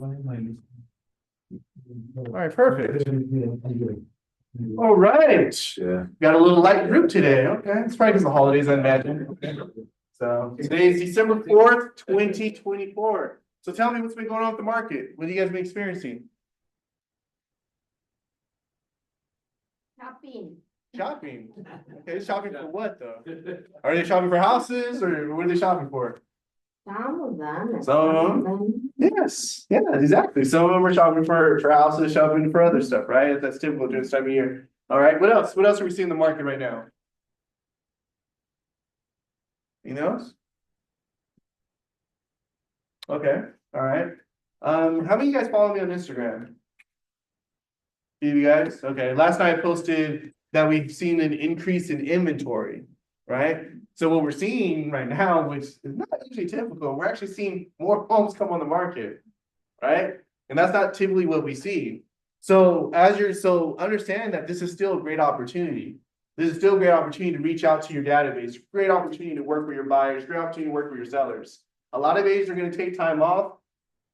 All right, perfect. All right. Yeah. Got a little light group today. Okay. It's probably because the holidays, I imagine. Okay. So today is December 4th, 2024. So tell me what's been going on with the market. What have you guys been experiencing? Shopping. Shopping. Okay, shopping for what though? Are they shopping for houses or what are they shopping for? Some of them. Some of them. Yes, yeah, exactly. Some of them are shopping for houses, shopping for other stuff, right? That's typical during this time of year. All right, what else? What else are we seeing in the market right now? Anything else? Okay, all right. How many of you guys follow me on Instagram? You guys? Okay, last night I posted that we've seen an increase in inventory, right? So what we're seeing right now, which is not usually typical, we're actually seeing more homes come on the market, right? And that's not typically what we see. So understand that this is still a great opportunity. This is still a great opportunity to reach out to your database, great opportunity to work with your buyers, great opportunity to work with your sellers. A lot of agents are going to take time off.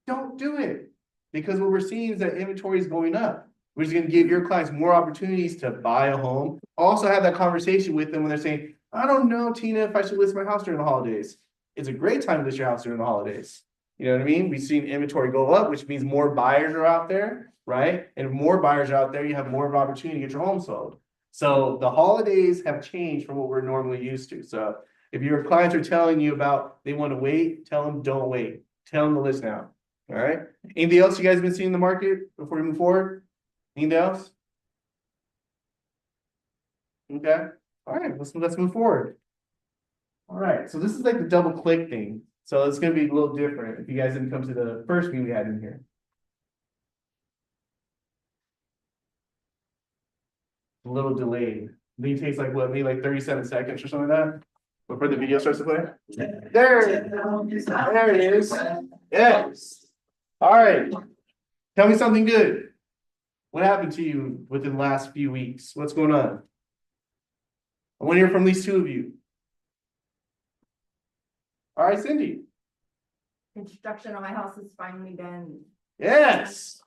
Don't do it because what we're seeing is that inventory is going up. We're just going to give your clients more opportunities to buy a home. Also have that conversation with them when they're saying, I don't know, Tina, if I should list my house during the holidays. It's a great time to list your house during the holidays. You know what I mean? We've seen inventory go up, which means more buyers are out there, right? And if more buyers are out there, you have more of an opportunity to get your home sold. So the holidays have changed from what we're normally used to. So if your clients are telling you about they want to wait, tell them don't wait. Tell them to list now. All right. Anything else you guys have been seeing in the market before we move forward? Anything else? Okay. All right. Let's move forward. All right. So this is like the double click thing. So it's going to be a little different if you guys didn't come to the first meeting we had in here. A little delayed. I think it takes like what, maybe like 37 seconds or something like that before the video starts to play. There it is. Yes. All right. Tell me something good. What happened to you within the last few weeks? What's going on? I want to hear from at least two of you. All right, Cindy. Construction on my house is finally done. Yes.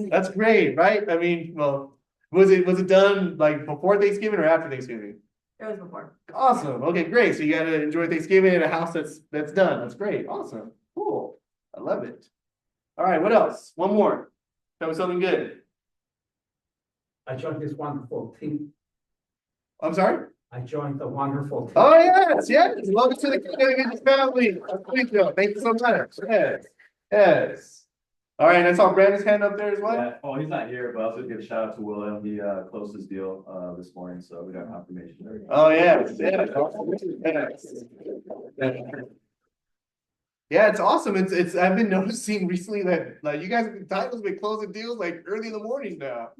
That's great, right? I mean, well, was it done like before Thanksgiving or after Thanksgiving? It was before. Awesome. Okay, great. So you got to enjoy Thanksgiving in a house that's done. That's great. Awesome. Cool. I love it. All right. What else? One more. Tell me something good. I joined this wonderful team. I'm sorry? I joined the wonderful team. Oh, yes. Yes. Welcome to the Kingdom family. Thank you so much. Yes. Yes. All right. I saw Brandon's hand up there as well. Yeah. Oh, he's not here, but I also give a shout out to William. He closed his deal this morning, so we got confirmation. Oh, yeah. Yeah, it's awesome. It's I've been noticing recently that like you guys titles been closing deals like early in the morning now.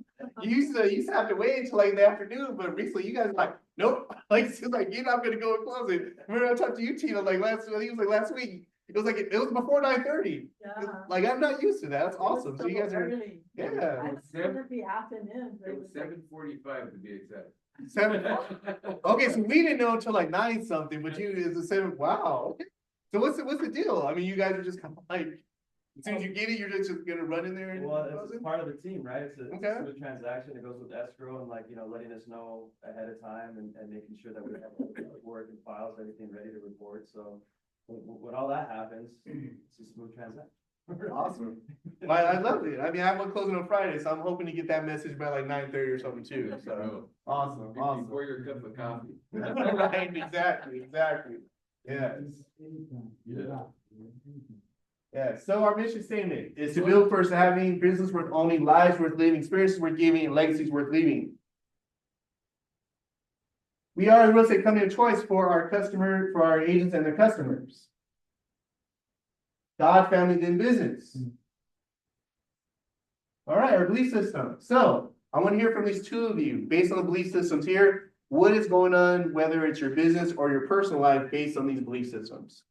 You used to have to wait until like in the afternoon, but recently you guys are like, nope, like it seems like you're not gonna go and close it. Remember I talked to you, Tina, like last week. It was before 9:30. Yeah. Like I'm not used to that. That's awesome. So you guys are yeah. I was gonna be afternoon. It was 7:45 to be exact. 7. Okay, so we didn't know until like 9 something, but you is a 7. Wow. Okay. So what's the deal? I mean, you guys are just kind of like, as soon as you get it, you're just gonna run in there and Well, it's part of the team, right? It's a Okay. smooth transaction. It goes with escrow and letting us know ahead of time and making sure that we have work and files, everything ready to report. So when all that happens, it's a smooth transaction. Awesome. Well, I love it. I mean, I have one closing on Friday, so I'm hoping to get that message by like 9:30 or something too. So awesome. Before your cup of coffee. Right, exactly. Yes. Yeah. So our mission statement is to build first having business worth owning, lives worth living, experiences worth giving, and legacies worth leaving. We are a real estate company of choice for our agents and their customers. God, family, then business. All right, our belief system. So I want to hear from these two of you based on the belief systems here. What is going on, whether it's your business or your personal life, based on these belief systems?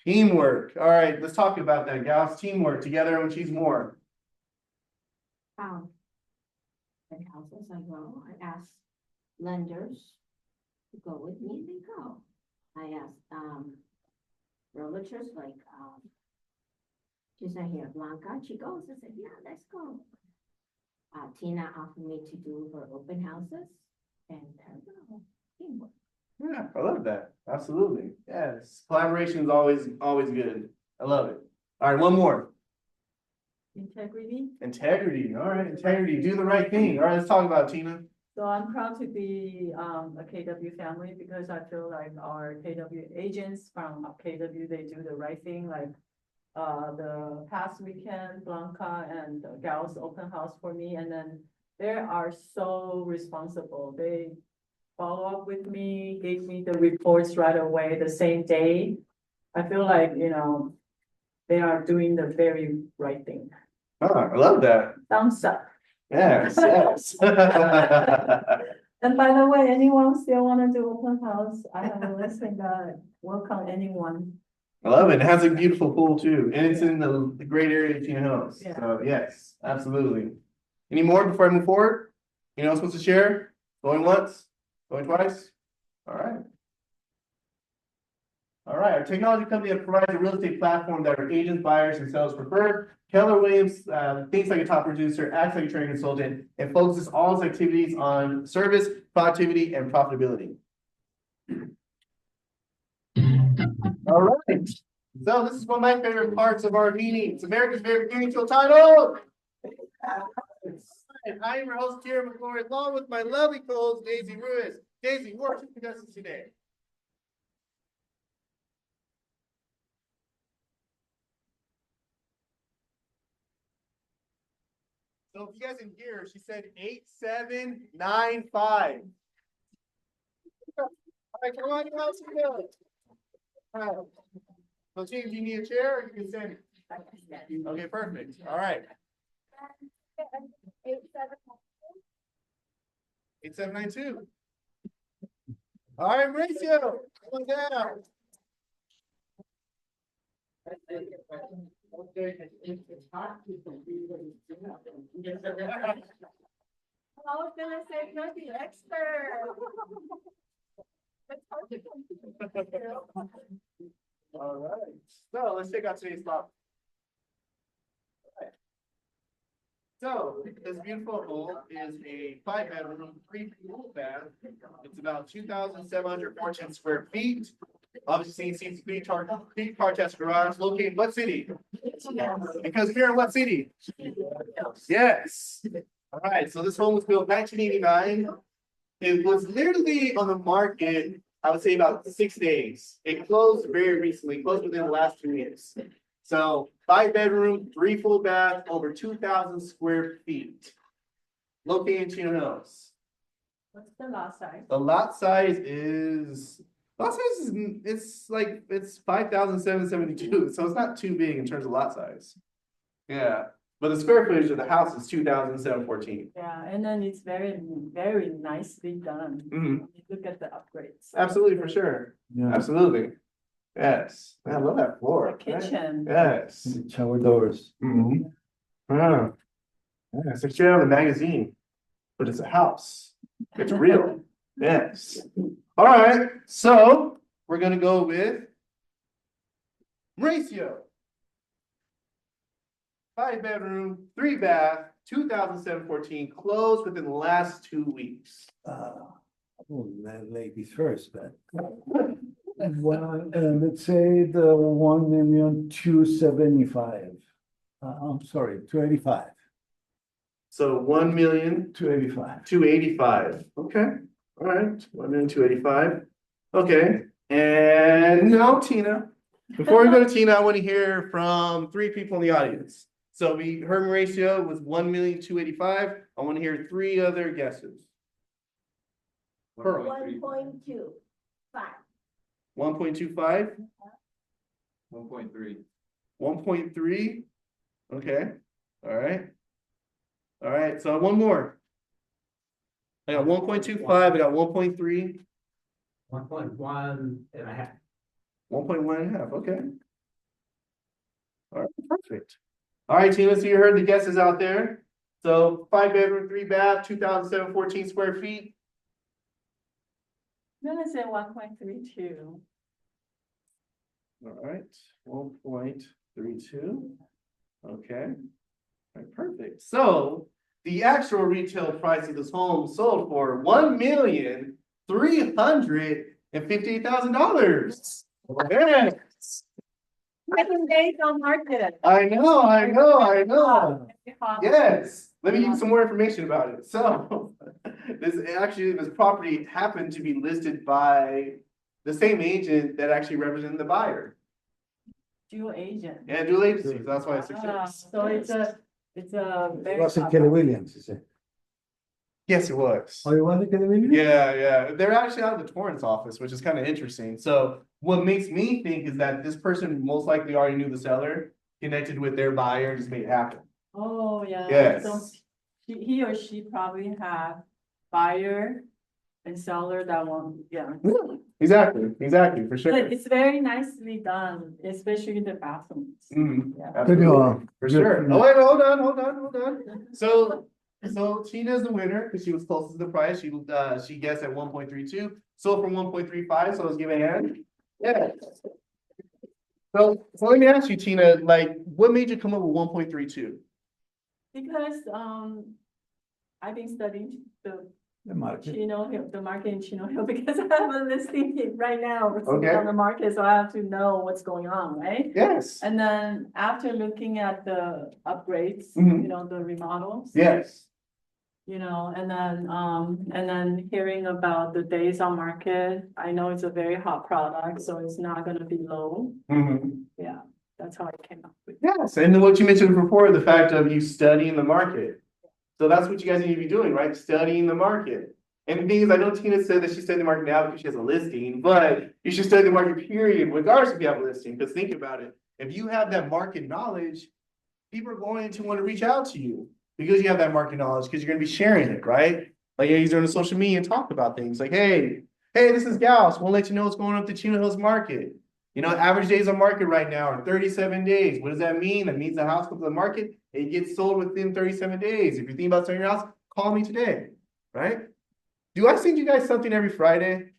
Teamwork. All right, let's talk about that, gals. Teamwork. Together and achieve more. The houses I go, I ask lenders go with me and they go. I asked, realtors like, she said, here, Blanca, she goes. I said, yeah, let's go. Tina offered me to do her open houses and teamwork. Yeah, I love that. Absolutely. Yes. Collaboration is always good. I love it. All right, one more. Integrity. Integrity. All right, integrity. Do the right thing. All right, let's talk about it, Tina. So I'm proud to be a KW family because I feel like our KW agents from KW, they do the right thing. Like the past weekend, Blanca and Gals open house for me, and then they are so responsible. They follow up with me, gave me the reports right away the same day. I feel like, they are doing the very right thing. Oh, I love that. Thumbs up. Yes, yes. And by the way, anyone still wanna do open house, I have a listing that welcome anyone. I love it. It has a beautiful pool too, and it's in the great area of Tina Hills. Yeah. So yes, absolutely. Any more before I move forward? Anyone else wants to share? Going once? Going twice? All right. All right, our technology company that provides a real estate platform that our agents, buyers, and sellers prefer. Keller Williams thinks like a top producer, acts like a training consultant, and focuses all its activities on service, productivity, and profitability. All right, so this is one of my favorite parts of our meetings, America's favorite meeting show title. And I am your host, Kira McClure, along with my lovely co-host, Daisy Ruiz. Daisy, what are your contestants today? So if you guys can hear her, she said 8795. All right, come on, you else can do it. All right. So James, do you need a chair or you can stand? Okay, perfect. All right. 8792. All right, Mauricio, come on down. I was gonna say, you're the expert. All right, so let's check out today's topic. So this beautiful home is a 5-bedroom, 3-pool bath. It's about 2,714 square feet. Obviously, you see three-car test garage located in what city? Because here in what city? Yes. All right, so this home was built 1989. It was literally on the market, I would say about 6 days. It closed very recently, closed within the last 2 years. So 5-bedroom, 3 full bath, over 2,000 square feet. Located in Chino Hills. What's the lot size? The lot size is, it's 5,772, so it's not too big in terms of lot size. Yeah, but the square footage of the house is 2,714. Yeah, and then it's very, very nicely done. Mhm. Look at the upgrades. Absolutely, for sure. Absolutely. Yes, I love that The floor. kitchen. Yes. Shower doors. Mhm. Yeah, it's like straight out of the magazine, but it's a house. It's real. Yes. All right, so we're gonna go with Mauricio. 5-bedroom, 3 bath, 2014, closed within the last 2 weeks. Ladies first, but. Well, let's say the 1,275,000. I'm sorry, 285. So 1,000,000. 285. 285. Okay, all right, 1,285,000. Okay, and now Tina. Before we go to Tina, I want to hear from 3 people in the audience. So we heard Mauricio was 1,285,000. I want to hear 3 other guesses. Pearl. 1.25. 1.25, 1.3. 1.3. Okay, all right. All right, so one more. I got 1.25, I got 1.3. 1.1 and a half. 1.1.5, okay. All right, perfect. All right, Tina, so you heard the guesses out there. So 5-bedroom, 3 bath, 2,714 square feet. I'm gonna say 1.32. All right, 1.32. Okay. All right, perfect. So the actual retail price of this home sold for $1,358,000. Yes. 7 days on market. I know. Yes, let me give you some more information about it. So, this property happened to be listed by the same agent that actually represented the buyer. Dual agent. Yeah, dual agency, that's why it's Ah, success. so it's a It very. wasn't Kelly Williams, is it? Yes, it was. Oh, it wasn't Kelly Williams? Yeah, they're actually out of the Torrance office, which is kind of interesting. So what makes me think is that this person most likely already knew the seller, connected with their buyer, and just made it happen. Oh, yeah. Yes. So he or she probably have buyer and seller that want, yeah. Exactly, for But sure. it's very nicely done, especially the bathrooms. Mhm, Yeah. absolutely, for Good sure. for Oh, wait, hold on. So Tina's the winner because she was closest to the price. She guessed at 1.32, sold for 1.35. So let's give a hand. Yeah. So let me ask you, Tina, like, what made you come up with 1.32? Because, I've been studying The market. the market in Chino Hill because I have a listing right now. It's Okay. on the market, so I have to know what's going on, right? Yes. And then after looking at the upgrades, Mhm. the remodels. Yes. And then hearing about the days on market, I know it's a very hot product, so it's not gonna be low. Mhm. Yeah, that's how I came up with. Yes, and then what you mentioned before, the fact of you studying the market. So that's what you guys need to be doing, right? Studying the market. And the thing is, I know Tina said that she's studying the market now because she has a listing, but you should study the market period, regardless if you have a listing, because think about it. If you have that market knowledge, people are going to want to reach out to you because you have that market knowledge, because you're going to be sharing it, right? Like, yeah, you're on social media and talk about things like, hey, this is Gauss. We'll let you know what's going on at the Chino Hills market. Average days on market right now are 37 days. What does that mean? That means the house comes to the market, it gets sold within 37 days. If you're thinking about selling your house, call me today, right? Do I send you guys something every Friday?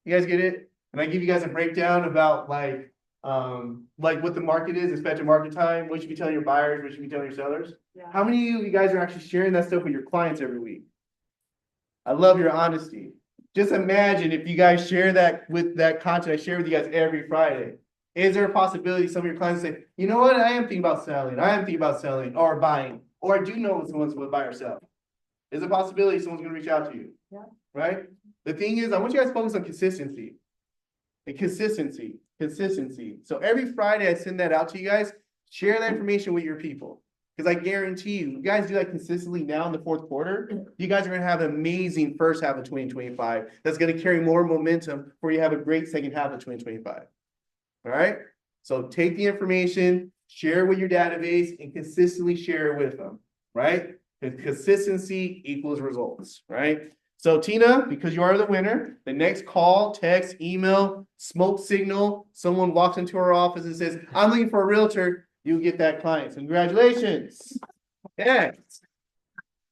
You guys get it? And I give you guys a breakdown about like what the market is, expected market time, what you should be telling your buyers, what you should be telling your sellers. Yeah. How many of you guys are actually sharing that stuff with your clients every week? I love your honesty. Just imagine if you guys share that with that content I share with you guys every Friday. Is there a possibility some of your clients say, you know what, I am thinking about selling or buying, or I do know someone's going to buy or sell? Is a possibility someone's going to reach out to you? Yeah. Right? The thing is, I want you guys to focus on consistency. And consistency. So every Friday I send that out to you guys. Share that information with your people. Because I guarantee you guys do that consistently now in the fourth quarter, you guys are going to have an amazing first half of 2025. That's going to carry more momentum for you to have a great second half of 2025. All right. So take the information, share it with your database, and consistently share it with them. Right? Because consistency equals results. Right? So Tina, because you are the winner, the next call, text, email, smoke signal, someone walks into our office and says, I'm looking for a realtor, you get that client. So congratulations. Yes.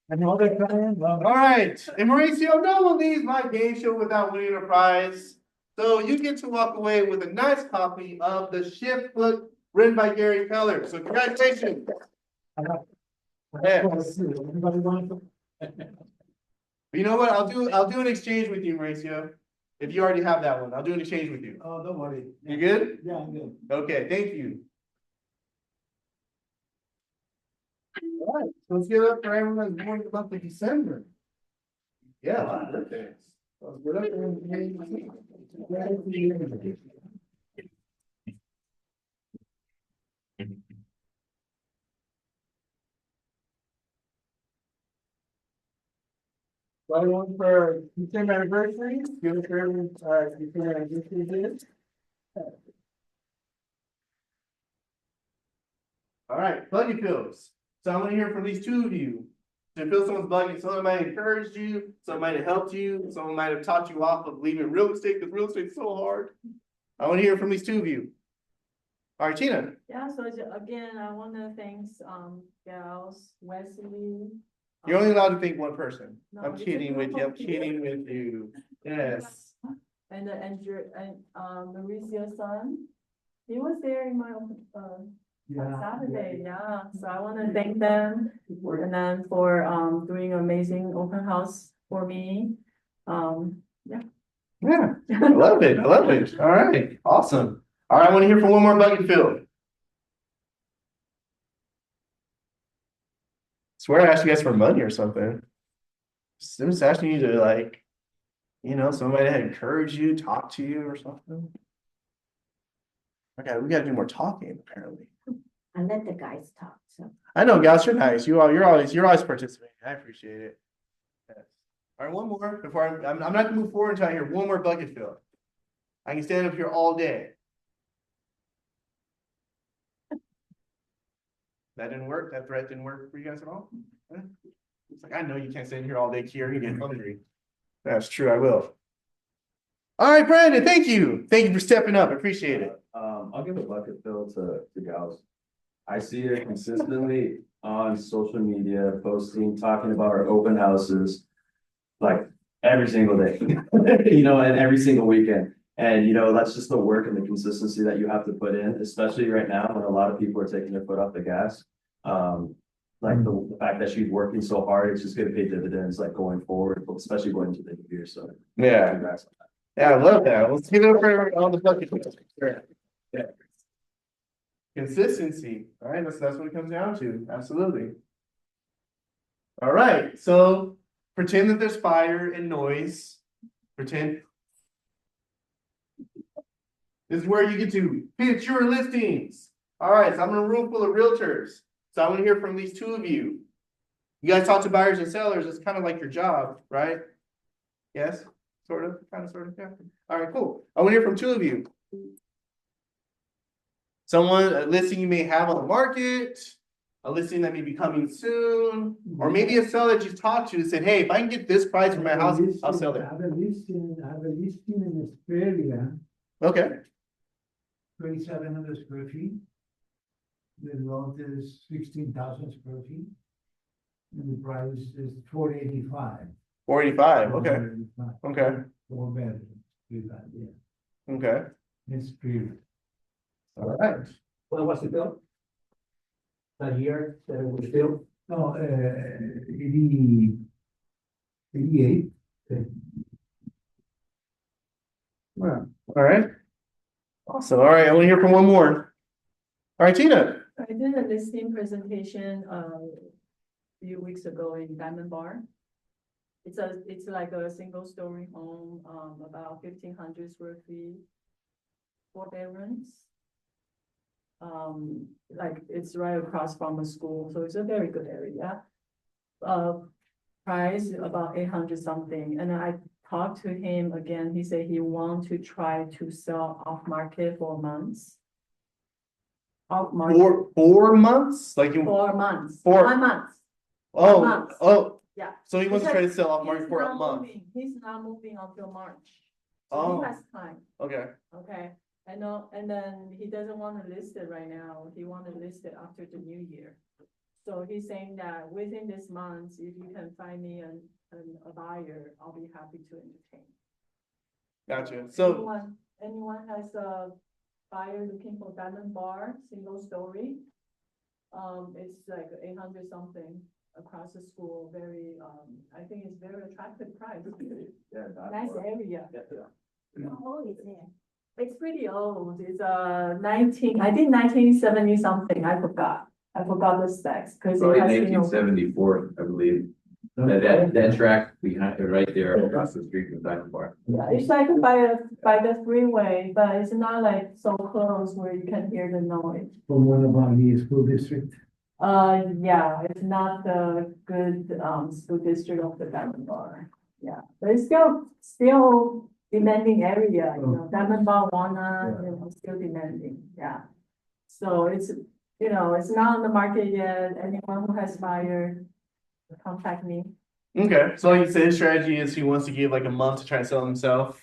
Another client? All right. And Mauricio, no one leaves my game show without winning a prize. So you get to walk away with a nice copy of the Shift Book written by Gary Keller. So congratulations. Yes. Anybody want to? You know what? I'll do an exchange with you, Mauricio. If you already have that one, I'll do an exchange with you. Oh, don't worry. You good? Yeah, I'm good. Okay, thank you. All right, let's give it up for everyone that's born in the month of December. Yeah, a lot of birthdays. Let's give it up for everyone. One for December anniversary, give it for everyone, December anniversary. All right, buggy pills. So I want to hear from these two of you. To feel someone's buggy, someone might have encouraged you, someone might have helped you, someone might have taught you off of leaving real estate because real estate is so hard. I want to hear from these two of you. All right, Tina. Yeah, so again, I want to thank, Gals, Wesley. You're only allowed to think one person. No, I'm it's a kidding with group you. of I'm kidding with you. Yes. And Andrew, and, Mauricio's son, he was there in my, on Saturday, yeah, so I wanna thank them. And then for, doing amazing open house for me, yeah. Yeah, I love it. I love it. All right, awesome. All right, I want to hear from one more bucket filled. Swear I asked you guys for money or something. I'm just asking you to like, somebody to encourage you, talk to you or something. Okay, we gotta do more talking apparently. I let the guys talk, so. I know, gals, you're nice. You're always participating. I appreciate it. Yes. All right, one more before I'm not gonna move forward until I hear one more bucket fill. I can stand up here all day. That didn't work. That threat didn't work for you guys at all. It's like I know you can't stand here all day, Kier. You get hungry. That's true. I will. All right, Brandon. Thank you. Thank you for stepping up. I appreciate it. I'll give a bucket fill to gals. I see it consistently on social media, posting, talking about our open houses. Like every single day, and every single weekend. And that's just the work and the consistency that you have to put in, especially right now when a lot of people are taking their foot off the gas. Like the fact that she's working so hard, it's just gonna pay dividends like going forward, especially going into the new year. So Yeah. congrats on that. Yeah, I love that. Let's give it up for all the bucket fills. Yeah. Consistency. All right, that's what it comes down to. Absolutely. All right, so pretend that there's fire and noise. Pretend. This is where you get to pitch your listings. All right, so I'm in a room full of realtors. So I want to hear from these two of you. You guys talk to buyers and sellers. It's kind of like your job, right? Yes, sort of, kind of, sort of, yeah. All right, cool. I want to hear from two of you. A listing you may have on the market, a listing that may be coming soon, or maybe a seller that you talked to said, hey, if I can get this price for my house, I'll sell it. I have a listing in Australia, Okay, 2,700 square feet. The lot is 16,000 square feet. And the price is 485. 485, okay, okay, 4 bedrooms, yeah. okay, It's pretty. all right. What was the bill? That year that it was built? No, 88. All right. Awesome, all right, I want to hear from one more. All right, Tina. I did a listing presentation, few weeks ago in Diamond Bar. It's like a single story home, about 1,500 square feet, 4 bedrooms. Like it's right across from a school, so it's a very good area. Price about 800 something, and I talked to him again. He said he want to try to sell off market for months. Off market 4 months, like you. 4 months, 4 1 month. Oh, months. oh, Yeah. so he wants to try to Because sell off market for a not month. moving. He's not moving until March. So Oh. he has time, Okay, okay? I know, and then he doesn't want to list it right now. He want to list it after the new year. So he's saying that within this month, if you can find me a buyer, I'll be happy to entertain. gotcha. So, Anyone has a buyer looking for Diamond Bar, single story? It's like 800 something across the school, very, I think it's very attractive price. Yeah, Nice area. How old is it? It's pretty old. It's 1970 something. I forgot the specs because it Probably has been nineteen over. 74, I believe. That track behind, right there across the street from Diamond Bar. Yeah, it's like by the freeway, but it's not like so close where you can hear the noise. From one of our school district. Yeah, it's not the good school district of the Diamond Bar. Yeah, but it's still demanding area, Diamond Bar, Wanna, still demanding, yeah. So it's, it's not on the market yet. Anyone who has buyer, contact me. okay, so like you said, his strategy is he wants to give like a month to try and sell himself.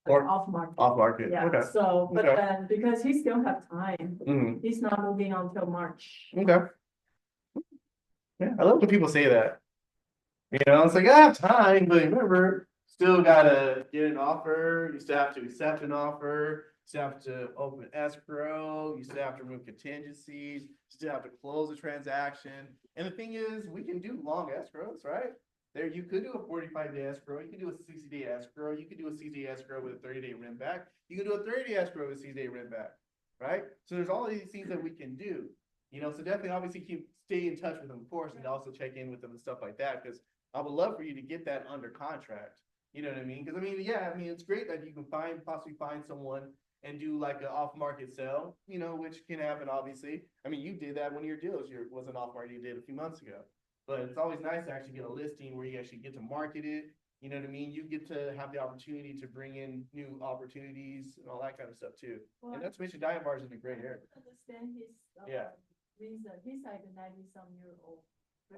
Or Off market. off market, Yeah, okay. so, but Okay. then, because he still have time, Mhm. he's not moving until March. Okay. Yeah, I love when people say that. It's like, I have time, but remember, still gotta get an offer, you still have to accept an offer, you still have to open escrow, you still have to remove contingencies, you still have to close the transaction. And the thing is, we can do long escrows, right? There, you could do a 45-day escrow, you could do a 60-day escrow, you could do a 60-day escrow with a 30-day rent back, you can do a 30-day escrow with a 60-day rent back, right? So there's all these things that we can do, so definitely obviously stay in touch with them, of course, and also check in with them and stuff like that, because I would love for you to get that under contract. You know what I mean? Because it's great that you can possibly find someone and do like an off-market sale, which can happen, obviously. You did that. One of your deals was an off-market you did a few months ago. But it's always nice to actually get a listing where you actually get to market it. You know what I mean? You get to have the opportunity to bring in new opportunities and all that kind of stuff too. Well, And that's Mission Diamond Bar is in a great area. I understand his, Yeah. reason, he's like a 90-some-year-old.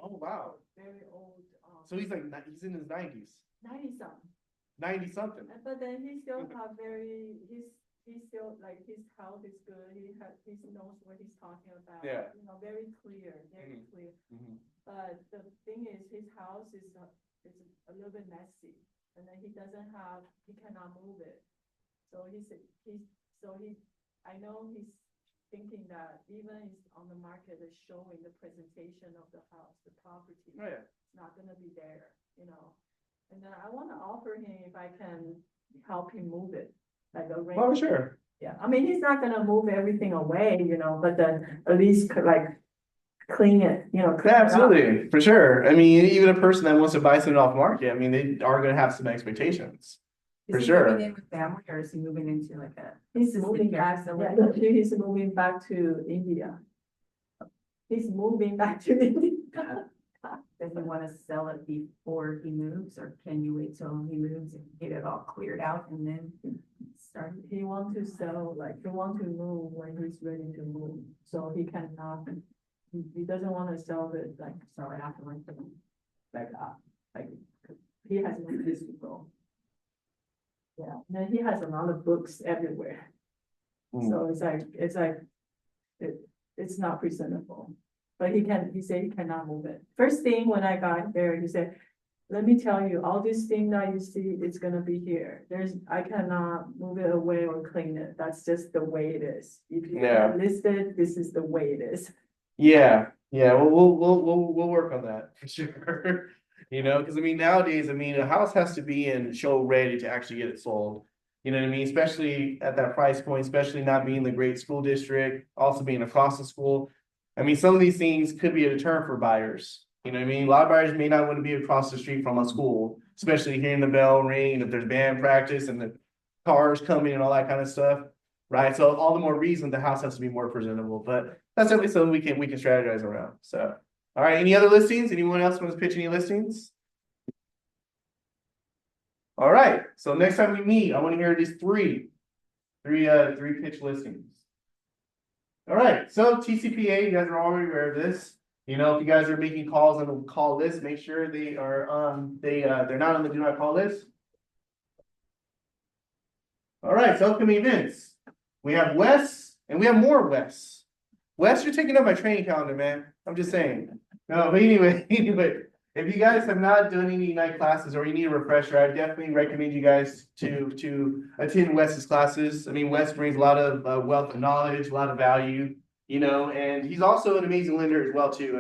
Oh, wow. Very old, So he's he's in his 90s, 90-some. 90 something. But then he still have he's still like his health is good. He knows what he's talking about. Yeah. Very clear, very clear. Mhm. But the thing is, his house is a little bit messy, and then he cannot move it. So I know he's thinking that even he's on the market, is showing the presentation of the house, the property. Oh, yeah. It's not gonna be there. And then I wanna offer him if I can help him move it, like arrange. Oh, sure. Yeah, he's not gonna move everything away, but then at least clean it, clean it Yeah, up. absolutely, for sure. Even a person that wants to buy something off market, they are gonna have some expectations. For Is he sure. moving in with family or is he moving into like a? He's moving back, he's moving back to India. He's moving back to India. Does he want to sell it before he moves, or can you wait till he moves and get it all cleared out and then start? He wants to sell, he wants to move when he's ready to move, so he cannot, he doesn't want to sell it sell it after he has no place to go. Yeah, and then he has a lot of books everywhere. So it's not presentable, but he said he cannot move it. First thing when I got there, he said, let me tell you, all these things that you see, it's gonna be here. I cannot move it away or clean it. That's just the way it is. If you Yeah. list it, this is the way it is. Yeah, we'll work on that for sure. Because nowadays, a house has to be in show ready to actually get it sold. You know what I mean? Especially at that price point, especially not being the great school district, also being across the school. Some of these things could be a deterrent for buyers. You know what I mean? A lot of buyers may not want to be across the street from a school, especially hearing the bell ring, if there's band practice and the cars coming and all that kind of stuff. Right. So all the more reason the house has to be more presentable. But that's definitely something we can strategize around. So all right, any other listings? Anyone else wants to pitch any listings? All right, so next time we meet, I want to hear these three pitch listings. All right, so TCPA, you guys are already aware of this. If you guys are making calls on the call list, make sure they are they're not on the do not call list. All right, so upcoming events. We have Wes and we have more Wes. Wes, you're taking up my training calendar, man. I'm just saying. No, but anyway, if you guys have not done any night classes or you need a refresher, I definitely recommend you guys to attend Wes's classes. Wes brings a lot of wealth of knowledge, a lot of value, and he's also an amazing lender as well too.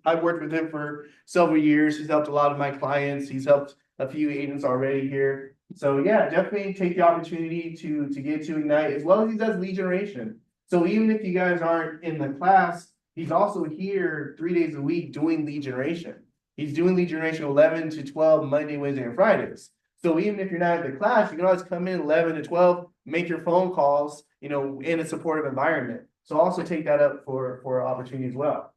I've worked with him for several years. He's helped a lot of my clients. He's helped a few agents already here. So yeah, definitely take the opportunity to get to Ignite, as well as he does lead generation. So even if you guys aren't in the class, he's also here 3 days a week doing lead generation. He's doing lead generation 11 to 12 Monday, Wednesday, and Fridays. So even if you're not in the class, you can always come in 11 to 12, make your phone calls, in a supportive environment. So also take that up for opportunity as well.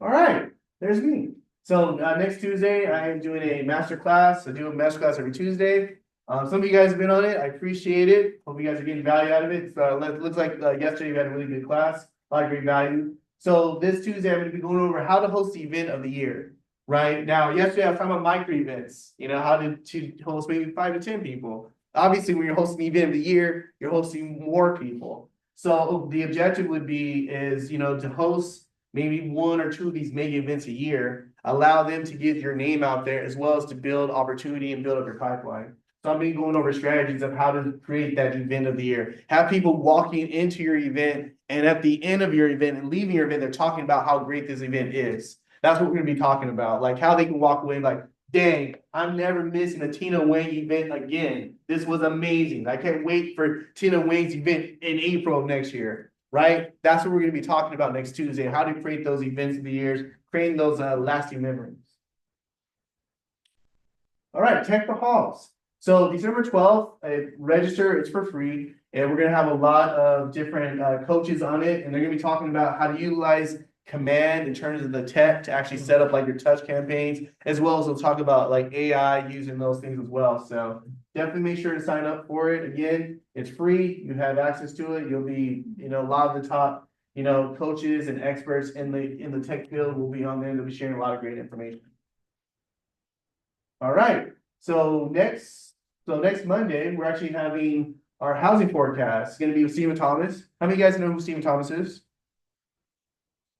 All right, there's me. So next Tuesday, I am doing a master class. I do a master class every Tuesday. Some of you guys have been on it. I appreciate it. Hope you guys are getting value out of it. It looks like yesterday we had a really good class, a lot of great value. So this Tuesday, I'm going to be going over how to host the event of the year. Right now, yesterday I was talking about micro events. How to host maybe 5 to 10 people. Obviously, when you're hosting the event of the year, you're hosting more people. So the objective would be to host maybe 1 or 2 of these mega events a year. allow them to get your name out there as well as to build opportunity and build up your pipeline. So I'm going to be going over strategies of how to create that event of the year. Have people walking into your event and at the end of your event and leaving your event, they're talking about how great this event is. That's what we're going to be talking about, like how they can walk away like, dang, I'm never missing a Tina Wang event again. This was amazing. I can't wait for Tina Wang's event in April of next year, right? That's what we're going to be talking about next Tuesday, how to create those events of the years, creating those lasting memories. All right, Tech for Halls. So December 12th, register, it's for free. And we're gonna have a lot of different coaches on it, and they're gonna be talking about how to utilize command in terms of the tech to actually set up like your touch campaigns, as well as they'll talk about like AI using those things as well. So definitely make sure to sign up for it. Again, it's free. You have access to it. You'll be, a lot of the top, coaches and experts in the tech field will be on there. They'll be sharing a lot of great information. All right. So next Monday, we're actually having our housing forecast. It's going to be with Stephen Thomas. How many of you guys know who Stephen Thomas is?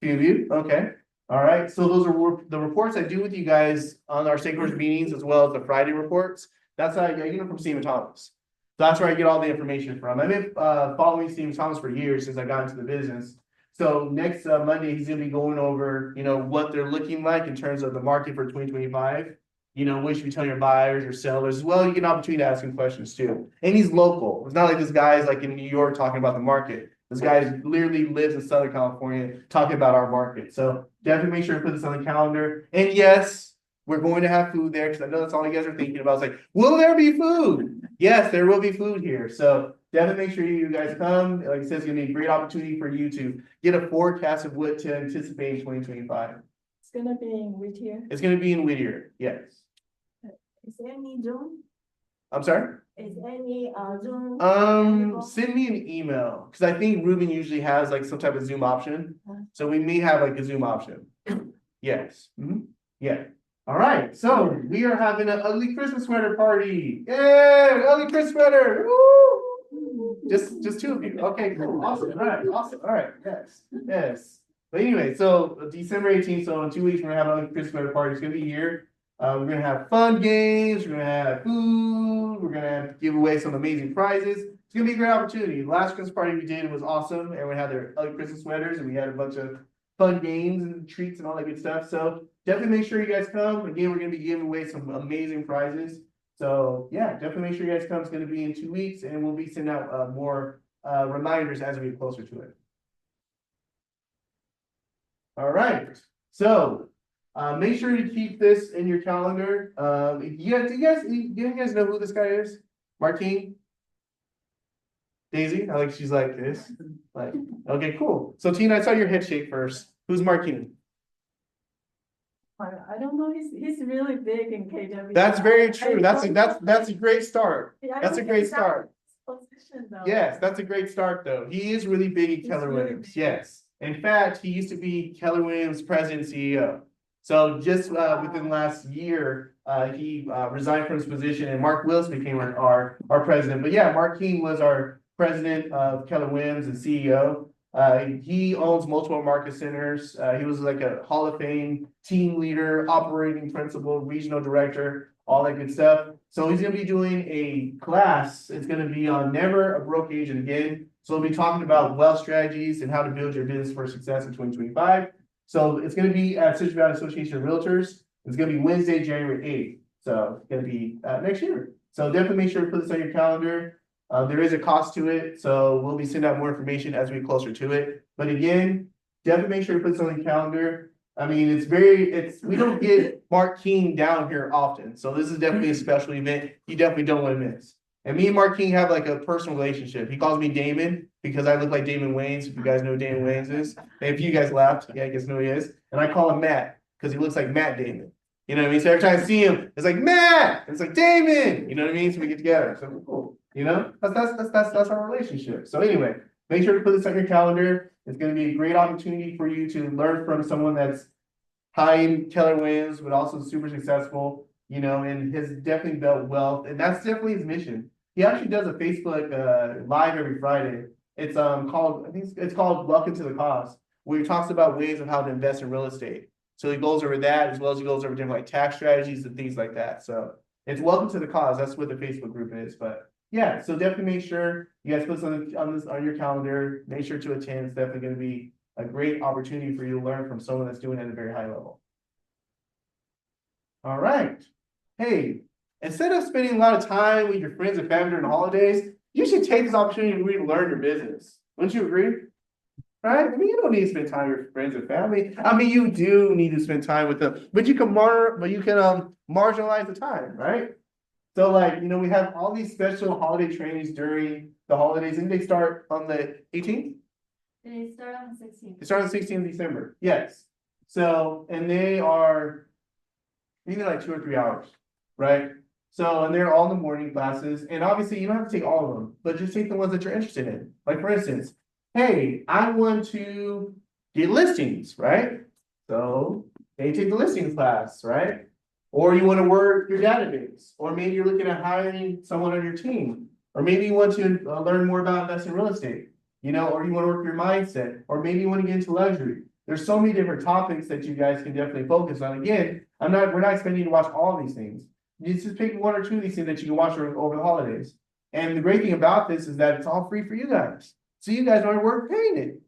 Few of you? Okay. All right. So those are the reports I do with you guys on our stakeholders meetings, as well as the Friday reports. That's how I get them from Stephen Thomas. So that's where I get all the information from. I've been following Stephen Thomas for years since I got into the business. So next Monday, he's going to be going over, what they're looking like in terms of the market for 2025. What you should be telling your buyers or sellers as well. You get an opportunity to ask him questions too. And he's local. It's not like this guy's like in New York talking about the market. This guy literally lives in Southern California talking about our market. So definitely make sure to put this on the calendar. And yes, we're going to have food there because I know that's all you guys are thinking about. It's like, will there be food? Yes, there will be food here. So definitely make sure you guys come. Like I said, it's going to be a great opportunity for you to get a forecast of what to anticipate in 2025. It's gonna be in Whittier. It's going to be in Whittier. Yes. Is there any Zoom? I'm sorry? Is there any Zoom? Send me an email because I think Ruben usually has like some type of Zoom option. So we may have like a Zoom option. Yes. Yeah. All right. So we are having an ugly Christmas sweater party. Yay! Ugly Christmas sweater. Woo! Just two of you. Okay, cool. Awesome. All right. Awesome. All right. Yes. Yes. But anyway, so December 18th, so in 2 weeks, we're gonna have an ugly Christmas sweater party. It's gonna be here. We're gonna have fun games, we're gonna have food, we're gonna give away some amazing prizes. It's gonna be a great opportunity. The last Christmas party we did was awesome, and we had their ugly Christmas sweaters, and we had a bunch of fun games and treats and all that good stuff. So definitely make sure you guys come. Again, we're gonna be giving away some amazing prizes. So yeah, definitely make sure you guys come. It's gonna be in 2 weeks, and we'll be sending out more reminders as we get closer to it. All right, so make sure to keep this in your calendar. Do you guys know who this guy is? Martine? Daisy? I like she's like this. Like, okay, cool. So Tina, I saw your head shake first. Who's Martine? I don't know, he's really big in KW. That's very true. That's a great start. That's a great start. Position, though. Yes, that's a great start though. He is really big in Keller really Williams. big. Yes. In fact, he used to be Keller Williams president and CEO. So just within the last year, he resigned from his position, and Mark Willis became our president. But yeah, Mark King was our president of Keller Williams and CEO. He owns multiple market centers. He was like a Hall of Fame team leader, operating principal, regional director, all that good stuff. So he's going to be doing a class. It's going to be on Never a Broke Agent Again. So we'll be talking about wealth strategies and how to build your business for success in 2025. So it's going to be at Citrus Valley Association of Realtors. It's going to be Wednesday, January 8th. So it's going to be next year. So definitely make sure to put this on your calendar. There is a cost to it. So we'll be sending out more information as we get closer to it. But again, definitely make sure to put this on your calendar. I mean, we don't get Mark King down here often. So this is definitely a special event. You definitely don't want to miss. And me and Mark King have like a personal relationship. He calls me Damon because I look like Damon Wayans. If you guys know who Damon Wayans is. And if you guys laughed, yeah, I guess know who he is. And I call him Matt because he looks like Matt Damon. You know what I mean? So every time I see him, it's like Matt. It's like Damon. You know what I mean? So we get together. So cool. You know, that's our relationship. So anyway, make sure to put this on your calendar. It's going to be a great opportunity for you to learn from someone that's high in Keller Williams, but also super successful. You know, and has definitely built wealth, and that's definitely his mission. He actually does a Facebook live every Friday. It's called Welcome to the Cause, where he talks about ways of how to invest in real estate. So he goes over that as well as he goes over different like tax strategies and things like that. So it's welcome to the cause. That's what the Facebook group is. But yeah, so definitely make sure you guys put something on your calendar. Make sure to attend. It's definitely going to be a great opportunity for you to learn from someone that's doing it at a very high level. All right. Hey, instead of spending a lot of time with your friends and family during the holidays, you should take this opportunity to really learn your business. Wouldn't you agree? Right? I mean, you don't need to spend time with your friends and family. I mean, you do need to spend time with them, but you can marginalize the time, right? So like, we have all these special holiday trainings during the holidays, and they start on the 18th? They start on the 16th. They start on the 16th of December, yes. So, and they are maybe like 2 or 3 hours, right? So, and they're all in the morning classes, and obviously you don't have to take all of them, but just take the ones that you're interested in. Like for instance, hey, I want to get listings, right? So, hey, take the listings class, right? Or you want to work your database, or maybe you're looking at hiring someone on your team, or maybe you want to learn more about investing in real estate, or you want to work your mindset, or maybe you want to get into luxury. There's so many different topics that you guys can definitely focus on. Again, we're not expecting you to watch all of these things. You just pick 1 or 2 of these things that you can watch over the holidays. And the great thing about this is that it's all free for you guys. So you guys don't work paying it,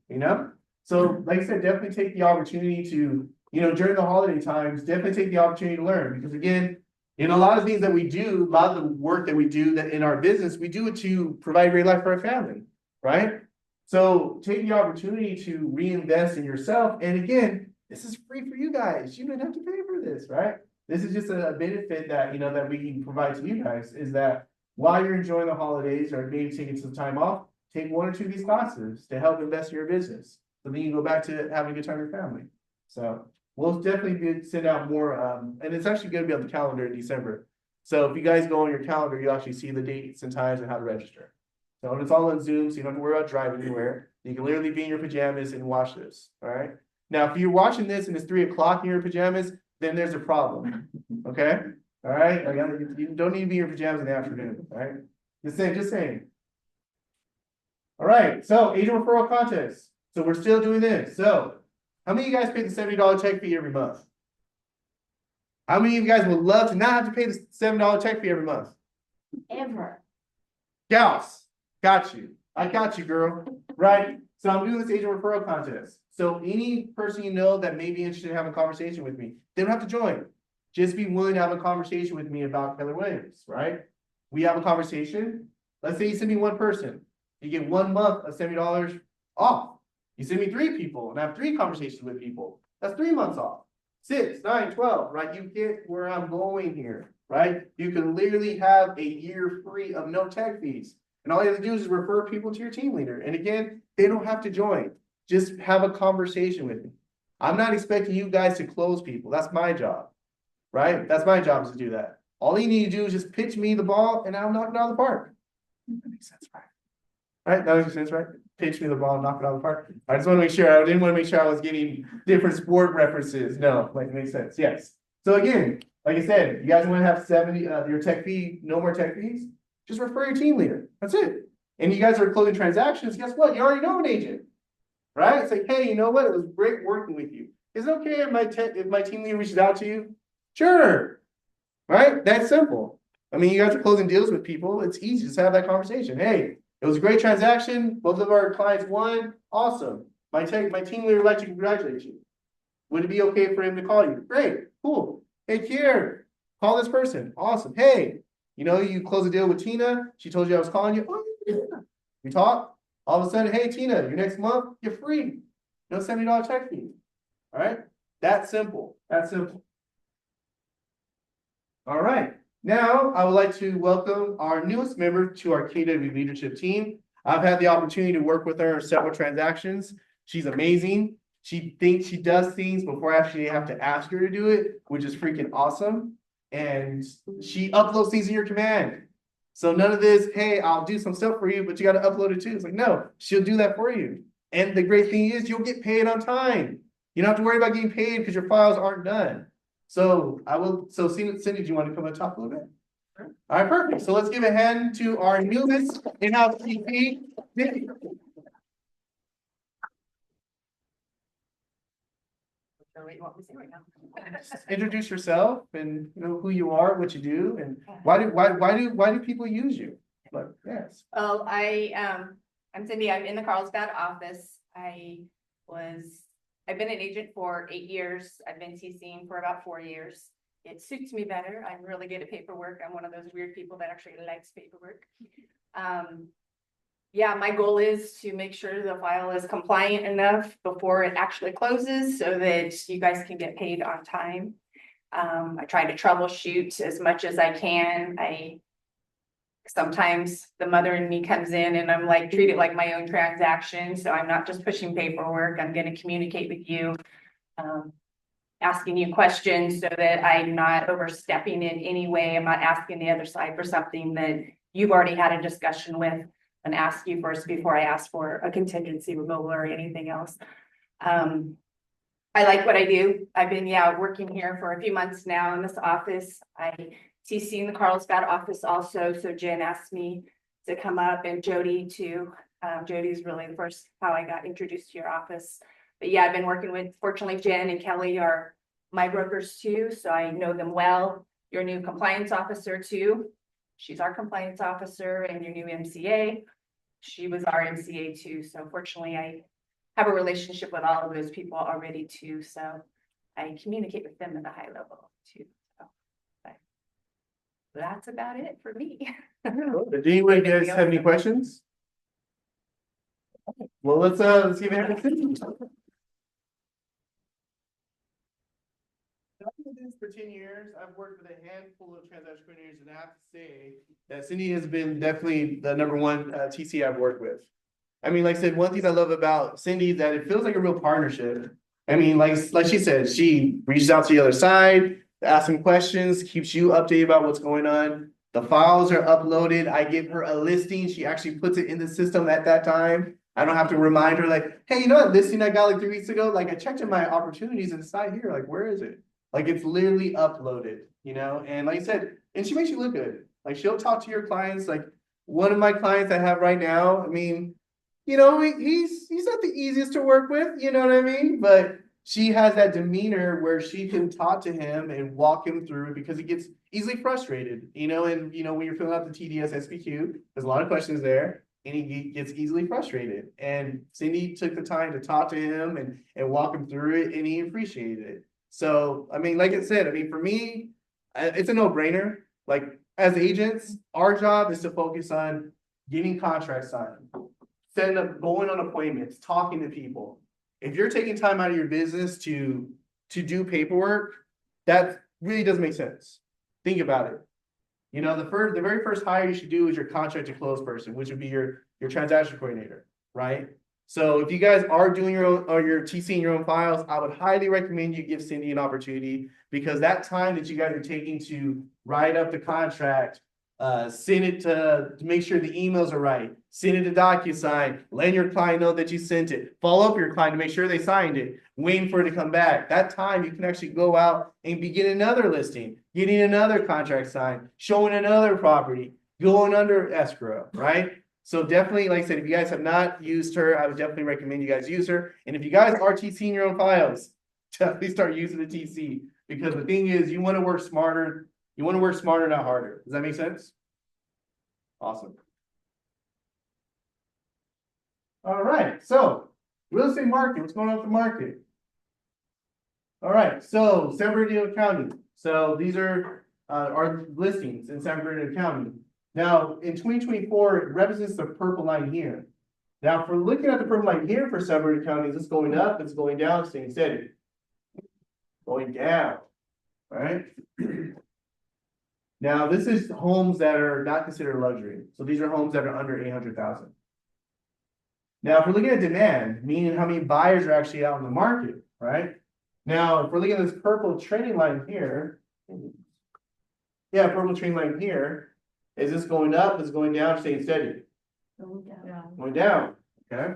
So like I said, definitely take the opportunity to, during the holiday times, definitely take the opportunity to learn. Because again, in a lot of things that we do, a lot of the work that we do that in our business, we do it to provide a great life for our family, right? So take the opportunity to reinvest in yourself. And again, this is free for you guys. You don't have to pay for this, right? This is just a benefit that, that we can provide to you guys, is that while you're enjoying the holidays or maybe taking some time off, take 1 or 2 of these classes to help invest in your business. So then you can go back to having a good time with your family. So we'll definitely send out more, and it's actually going to be on the calendar in December. So if you guys go on your calendar, you'll actually see the dates and times and how to register. So it's all on Zoom, so you don't have to worry about driving anywhere. You can literally be in your pajamas and watch this, all right? Now, if you're watching this and it's 3 o'clock in your pajamas, then there's a problem, okay? All right, you don't need to be in your pajamas in the afternoon, all right? Just saying. All right, so agent referral contest. So we're still doing this. So how many of you guys pay the $70 tech fee every month? How many of you guys would love to not have to pay the $7 tech fee every month? Ever. Gals, got you. I got you, girl. Right? So I'm doing this agent referral contest. So any person you know that may be interested in having a conversation with me, they don't have to join. Just be willing to have a conversation with me about Keller Williams, right? We have a conversation. Let's say you send me 1 person. You get 1 month of $70 off. You send me 3 people and I have 3 conversations with people. That's 3 months off. 6, 9, 12, right? You get where I'm going here, right? You can literally have a year free of no tech fees. And all you have to do is refer people to your team leader. And again, they don't have to join. Just have a conversation with me. I'm not expecting you guys to close people. That's my job, right? That's my job is to do that. All you need to do is just pitch me the ball and I'll knock it out of the park. That makes sense, right? Right? That makes sense, right? Pitch me the ball and knock it out of the park. I just want to make sure, I didn't want to make sure I was getting different sport references. No, like it makes sense. Yes. So again, like I said, you guys want to have 70, your tech fee, no more tech fees, just refer your team leader. That's it. And you guys are closing transactions. Guess what? You already know an agent, right? It's like, hey, you know what? It was great working with you. Is it okay if my team leader reaches out to you? Sure. Right? That's simple. I mean, you guys are closing deals with people. It's easy to have that conversation. Hey, it was a great transaction. Both of our clients won. Awesome. My team leader would like to congratulate you. Would it be okay for him to call you? Great. Cool. Hey, Kier, call this person. Awesome. Hey, you close a deal with Tina. She told you I was calling you. Oh, yeah. We talk. All of a sudden, hey, Tina, your next month, you're free. No $70 check fee. All right. That's simple. That's simple. All right. Now, I would like to welcome our newest member to our KW leadership team. I've had the opportunity to work with her on several transactions. She's amazing. She thinks she does things before I actually have to ask her to do it, which is freaking awesome. And she uploads things in your command. So none of this, hey, I'll do some stuff for you, but you got to upload it too. It's like, no, she'll do that for you. And the great thing is you'll get paid on time. You don't have to worry about getting paid because your files aren't done. So Cindy, do you want to come and talk a little bit? Sure. All right, perfect. So let's give a hand to our newest in-house VP, Nikki. Or what you want me to say right now? Introduce yourself and you know who you are, what you do, and why do people use you? But yes. Well, I'm Cindy, I'm in the Carlsbad office. I've been an agent for 8 years. I've been TCing for about 4 years. It suits me better. I'm really good at paperwork. I'm one of those weird people that actually likes paperwork. Yeah, my goal is to make sure the file is compliant enough before it actually closes so that you guys can get paid on time. I try to troubleshoot as much as I can. Sometimes the mother in me comes in and I'm like, treat it like my own transaction. So I'm not just pushing paperwork. I'm going to communicate with you, asking you questions so that I'm not overstepping in any way. I'm not asking the other side for something that you've already had a discussion with, and ask you first before I ask for a contingency removal or anything else. I like what I do. I've been, working here for a few months now in this office. I TC in the Carlsbad office also. So Jen asked me to come up, and Jody too. Jody's really the first how I got introduced to your office. But yeah, I've been working with, fortunately, Jen and Kelly are my brokers too. So I know them well. Your new compliance officer too. She's our compliance officer, and your new MCA. She was our MCA too. So fortunately, I have a relationship with all of those people already too. So I communicate with them at a high level too. So, but that's about it for me. Do you guys have any questions? Well, let's see if we have a question. I've been doing this for 10 years. I've worked with a handful of transaction coordinators, and I have to say that Cindy has been definitely the number one TC I've worked with. I mean, like I said, one thing I love about Cindy is that it feels like a real partnership. I mean, like she said, she reaches out to the other side, asks some questions, keeps you updated about what's going on. The files are uploaded. I give her a listing. She actually puts it in the system at that time. I don't have to remind her like, hey, you know that listing I got like 3 weeks ago? Like I checked in my opportunities inside here. Like, where is it? Like it's literally uploaded, you know? And like I said, and she makes you look good. Like she'll talk to your clients. Like one of my clients I have right now, I mean, you know, he's not the easiest to work with, you know what I mean? But she has that demeanor where she can talk to him and walk him through it because he gets easily frustrated, you know, and you know, when you're filling out the TDS SPQ, there's a lot of questions there and he gets easily frustrated. And Cindy took the time to talk to him and walk him through it, and he appreciated it. So, I mean, like I said, I mean, for me, it's a no-brainer. Like as agents, our job is to focus on getting contracts signed, setting up, going on appointments, talking to people. If you're taking time out of your business to do paperwork, that really doesn't make sense. Think about it. You know, the very first hire you should do is your contract to close person, which would be your transaction coordinator, right? So if you guys are doing your own or you're TCing your own files, I would highly recommend you give Cindy an opportunity, because that time that you guys are taking to write up the contract, send it to make sure the emails are right, send it to DocuSign, letting your client know that you sent it, follow up your client to make sure they signed it, waiting for it to come back. That time you can actually go out and begin another listing, getting another contract signed, showing another property, going under escrow, right? So definitely, like I said, if you guys have not used her, I would definitely recommend you guys use her. And if you guys are TCing your own files, definitely start using the TC, because the thing is, you want to work smarter. You want to work smarter, not harder. Does that make sense? Awesome. All right. So real estate market, what's going on with the market? All right. So San Bernardino County. So these are our listings in San Bernardino County. Now, in 2024, it represents the purple line here. Now, if we're looking at the purple line here for San Bernardino County, is this going up? It's going down, staying steady. Going down, right? Now, this is homes that are not considered luxury. So these are homes that are under 800,000. Now, if we're looking at demand, meaning how many buyers are actually out in the market, right? Now, if we're looking at this purple trending line here, yeah, purple trending line here, is this going up? Is it going down? Staying steady? Yeah. Going down. Okay.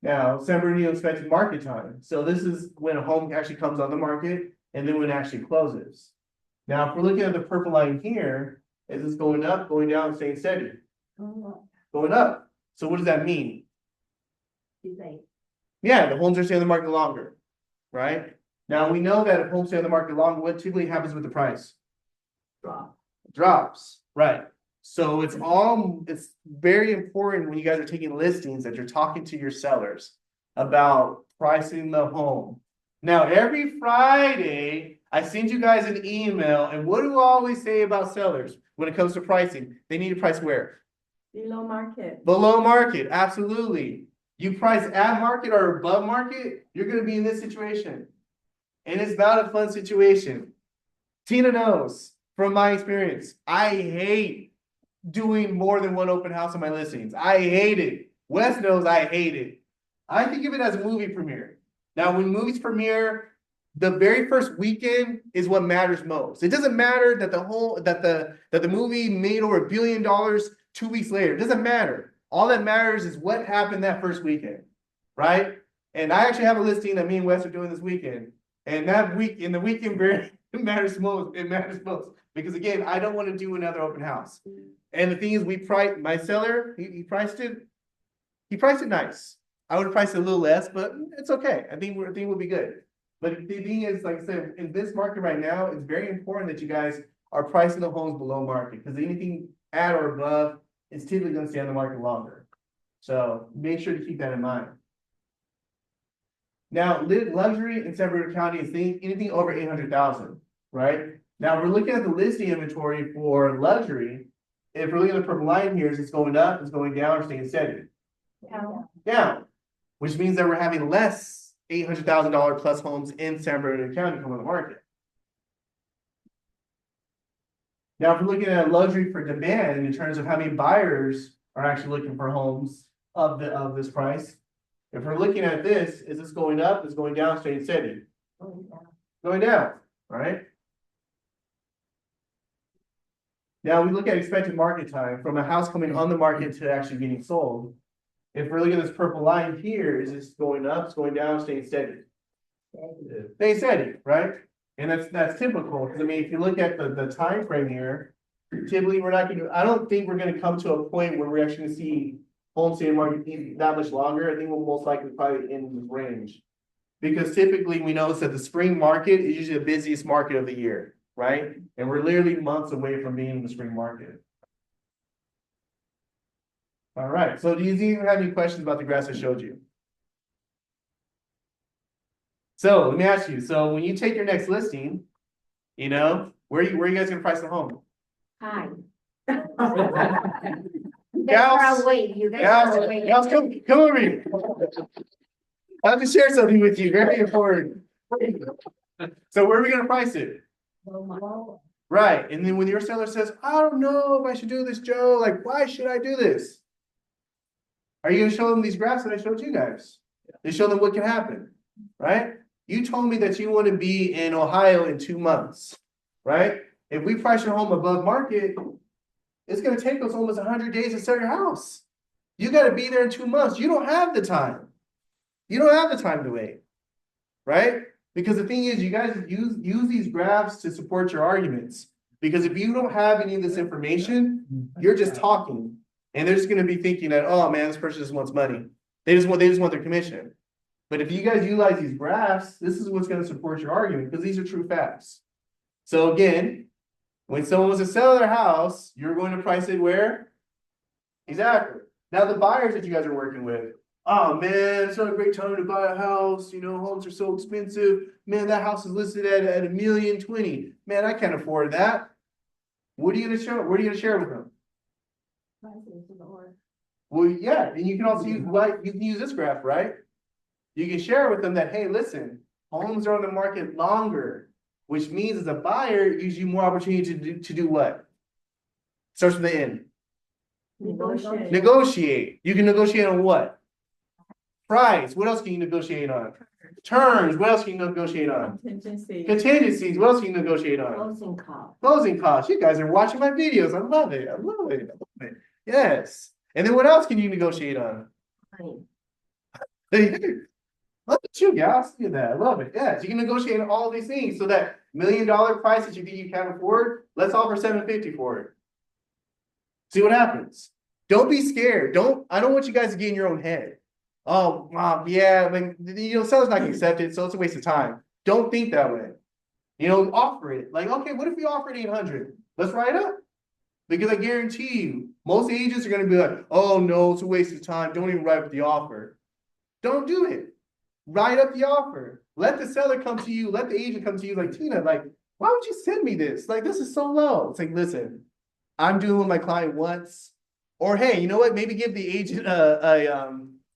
Now, San Bernardino expected market time. So this is when a home actually comes on the market, and then when it actually closes. Now, if we're looking at the purple line here, is this going up, going down, staying steady? Going up. So what does that mean? Delay. Yeah, the homes are staying on the market longer, right? Now, we know that if homes stay on the market longer, what typically happens with the price? Drops, right? So it's very important when you guys are taking listings that you're talking to your sellers about pricing the home. Now, every Friday, I send you guys an email, and what do I always say about sellers when it comes to pricing? They need to price where? Below market. Below market, absolutely. You price at market or above market, you're gonna be in this situation. And it's not a fun situation. Tina knows from my experience, I hate doing more than one open house on my listings. I hate it. Wes knows I hate it. I think of it as a movie premiere. Now, when movies premiere, the very first weekend is what matters most. It doesn't matter that the movie made over $1 billion 2 weeks later. It doesn't matter. All that matters is what happened that first weekend, right? And I actually have a listing that me and Wes are doing this weekend. And that week, in the weekend, very it matters most. It matters most. Because again, I don't want to do another open house. And the thing is, my seller, he priced it nice. I would price it a little less, but it's okay. I think we'll be good. But the thing is, like I said, in this market right now, it's very important that you guys are pricing the homes below market, because anything at or above is typically going to stay on the market longer. So make sure to keep that in mind. Now, luxury in San Bernardino County is anything over 800,000, right? Now, we're looking at the listing inventory for luxury. If we're looking at the purple line here, is it's going up, it's going down, or staying steady? Down, which means that we're having less $800,000 plus homes in San Bernardino County come on the market. Now, if we're looking at luxury for demand in terms of how many buyers are actually looking for homes of this price, if we're looking at this, is this going up, is going down, staying steady? Going down, right? Now we look at expected market time from a house coming on the market to actually getting sold. If we're looking at this purple line here, is this going up, it's going down, staying steady? Staying steady, right? And that's typical, because I mean, if you look at the time frame here, typically I don't think we're gonna come to a point where we're actually gonna see home sale market that much longer. I think we'll most likely probably in this range. Because typically we notice that the spring market is usually the busiest market of the year, right? And we're literally months away from being in the spring market. All right, so do you even have any questions about the graphs I showed you? So let me ask you, so when you take your next listing, you know, where are you guys gonna price the home? Hi. Gals, You guys are away. Gals, come over here. I have to share something with you, very important. So where are we gonna price it? Right, and then when your seller says, I don't know if I should do this, Joe, like, why should I do this? Are you gonna show them these graphs that I showed you guys? To show them what can happen, right? You told me that you want to be in Ohio in 2 months, right? If we price your home above market, it's gonna take us almost 100 days to sell your house. You gotta be there in 2 months. You don't have the time. You don't have the time to wait, right? Because the thing is, you guys use these graphs to support your arguments. Because if you don't have any of this information, you're just talking. And they're just gonna be thinking that, oh man, this person just wants money. They just want their commission. But if you guys utilize these graphs, this is what's gonna support your argument, because these are true facts. So again, when someone wants to sell their house, you're going to price it where? Exactly. Now the buyers that you guys are working with, oh man, it's not a great time to buy a house. You know, homes are so expensive. Man, that house is listed at $1,020,000. Man, I can't afford that. What are you gonna show? What are you gonna share with them? Well, yeah, and you can also use this graph, right? You can share with them that, hey, listen, homes are on the market longer, which means as a buyer, it gives you more opportunity to do what? Starts with the N. Negotiate. You can negotiate on what? Price. What else can you negotiate on? Terms. What else can you negotiate on? Contingencies. What else can you negotiate on? Closing cost. Closing costs. You guys are watching my videos. I love it. I love it. I love it. Yes. And then what else can you negotiate on? Look at you guys. Look at that. I love it. Yes. You can negotiate on all these things. So that $1 million price that you think you can't afford, let's offer $750 for it. See what happens. Don't be scared. I don't want you guys to get in your own head. oh, yeah, when, seller's not gonna accept it, so it's a waste of time. Don't think that way. Offer it. Like, okay, what if we offered 800? Let's write up. Because I guarantee you, most agents are gonna be like, oh no, it's a waste of time. Don't even write up the offer. Don't do it. Write up the offer. Let the seller come to you, let the agent come to you like, Tina, like, why would you send me this? Like, this is so low. It's like, listen, I'm doing what my client wants. Or hey, you know what? Maybe give the agent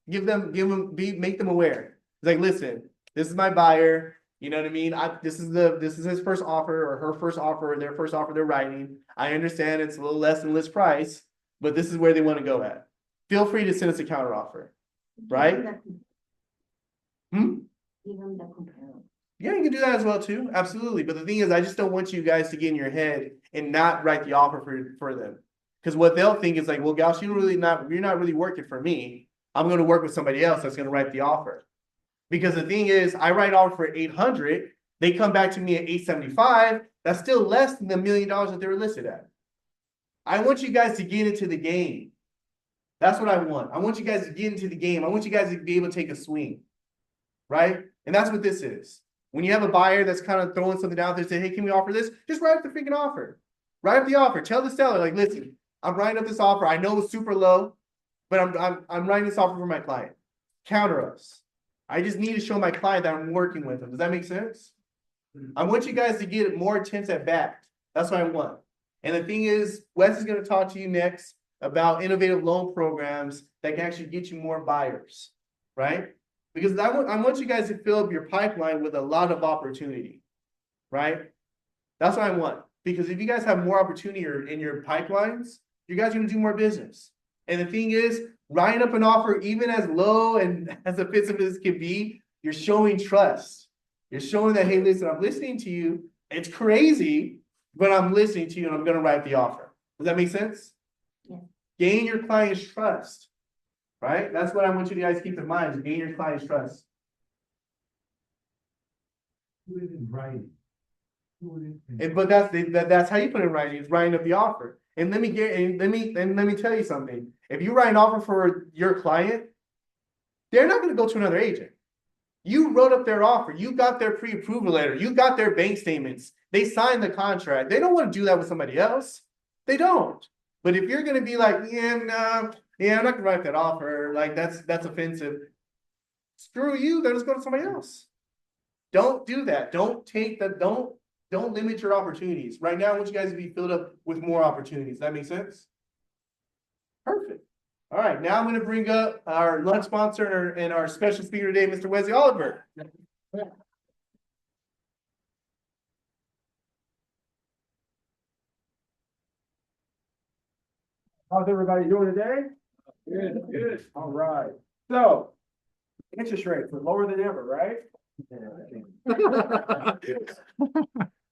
make them aware. It's like, listen, this is my buyer. You know what I mean? This is his first offer or her first offer or their first offer they're writing. I understand it's a little less than list price, but this is where they want to go at. Feel free to send us a counter offer. Right? Even the comparable. Yeah, you can do that as well too. Absolutely. But the thing is, I just don't want you guys to get in your head and not write the offer for them. Because what they'll think is like, well, gosh, you're not really working for me. I'm going to work with somebody else that's going to write the offer. Because the thing is, I write offer for 800, they come back to me at 875. That's still less than the $1 million that they were listed at. I want you guys to get into the game. That's what I want. I want you guys to get into the game. I want you guys to be able to take a swing. Right? And that's what this is. When you have a buyer that's kind of throwing something out there, say, hey, can we offer this? Just write up the freaking offer. Write up the offer. Tell the seller, like, listen, I'm writing up this offer. I know it's super low, but I'm writing this offer for my client. Counter us. I just need to show my client that I'm working with them. Does that make sense? I want you guys to get more attempts at bat. That's what I want. And the thing is, Wes is going to talk to you next about innovative loan programs that can actually get you more buyers, right? Because I want you guys to fill up your pipeline with a lot of opportunity, right? That's what I want. Because if you guys have more opportunity in your pipelines, you guys are going to do more business. And the thing is, writing up an offer, even as low and as offensive as it can be, you're showing trust. You're showing that, hey, listen, I'm listening to you. It's crazy, but I'm listening to you and I'm going to write the offer. Does that make sense? Yeah. Gain your client's trust. Right? That's what I want you guys to keep in mind, is gain your client's trust. Put it in writing. But that's how you put it in writing, is writing up the offer. And let me tell you something. If you write an offer for your client, they're not going to go to another agent. You wrote up their offer, you got their pre-approval letter, you got their bank statements, they signed the contract. They don't want to do that with somebody else. They don't. But if you're going to be like, I'm not gonna write that offer. Like that's offensive. Screw you. Then just go to somebody else. Don't do that. Don't limit your opportunities. Right now, I want you guys to be filled up with more opportunities. That makes sense? Perfect. All right. Now I'm going to bring up our lunch sponsor and our special speaker today, Mr. Wesley Oliver. How's everybody doing today? Good. All right. So, interest rates are lower than ever, right?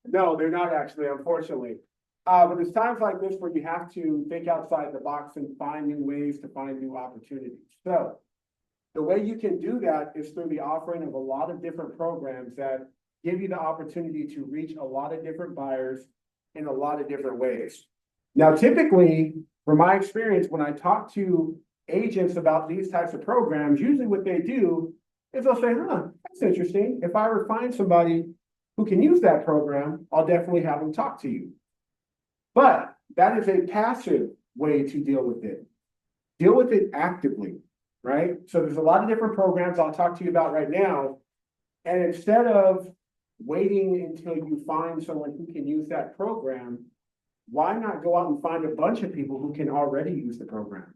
No, they're not actually, unfortunately. But there's times like this where you have to think outside the box and find new ways to find new opportunities. So, the way you can do that is through the offering of a lot of different programs that give you the opportunity to reach a lot of different buyers in a lot of different ways. Now, typically, from my experience, when I talk to agents about these types of programs, usually what they do is they'll say, that's interesting. If I ever find somebody who can use that program, I'll definitely have them talk to you. But that is a passive way to deal with it. Deal with it actively, right? So there's a lot of different programs I'll talk to you about right now. And instead of waiting until you find someone who can use that program, why not go out and find a bunch of people who can already use the program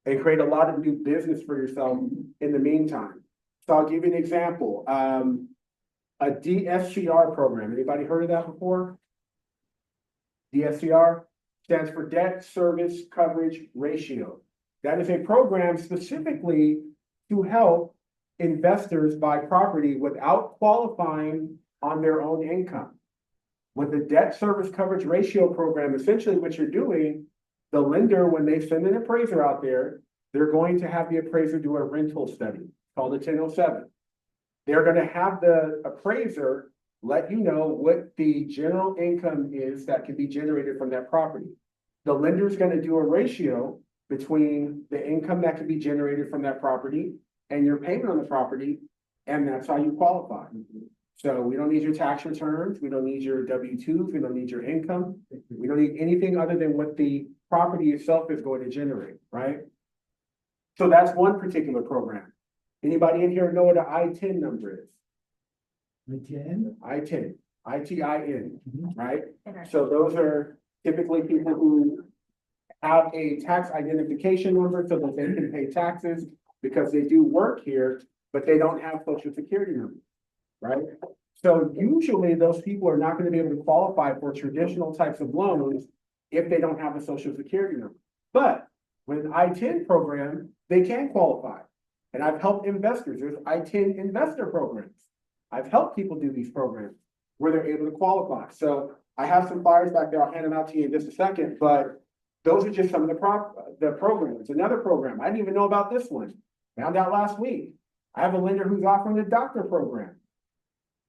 and create a lot of new business for yourself in the meantime? So I'll give you an example. A DSCR program. Anybody heard of that before? DSCR stands for Debt Service Coverage Ratio. That is a program specifically to help investors buy property without qualifying on their own income. With the debt service coverage ratio program, essentially what you're doing, the lender, when they send an appraiser out there, they're going to have the appraiser do a rental study called a 1007. They're going to have the appraiser let you know what the general income is that can be generated from that property. The lender is going to do a ratio between the income that can be generated from that property and your payment on the property, and that's how you qualify. So we don't need your tax returns, we don't need your W-2s, we don't need your income, we don't need anything other than what the property itself is going to generate, right? So that's one particular program. Anybody in here know what an I-10 number is? Again, I-10, I-T-I-N, right? And So those are typically people who have a tax identification number so that they can pay taxes because they do work here, but they don't have social security number, right? So usually those people are not going to be able to qualify for traditional types of loans if they don't have a social security number. But with an I-10 program, they can qualify. And I've helped investors, there's I-10 investor programs. I've helped people do these programs where they're able to qualify. So I have some flyers back there, I'll hand them out to you in just a second, but those are just some of the programs. Another program, I didn't even know about this one, found out last week. I have a lender who's offering a doctor program.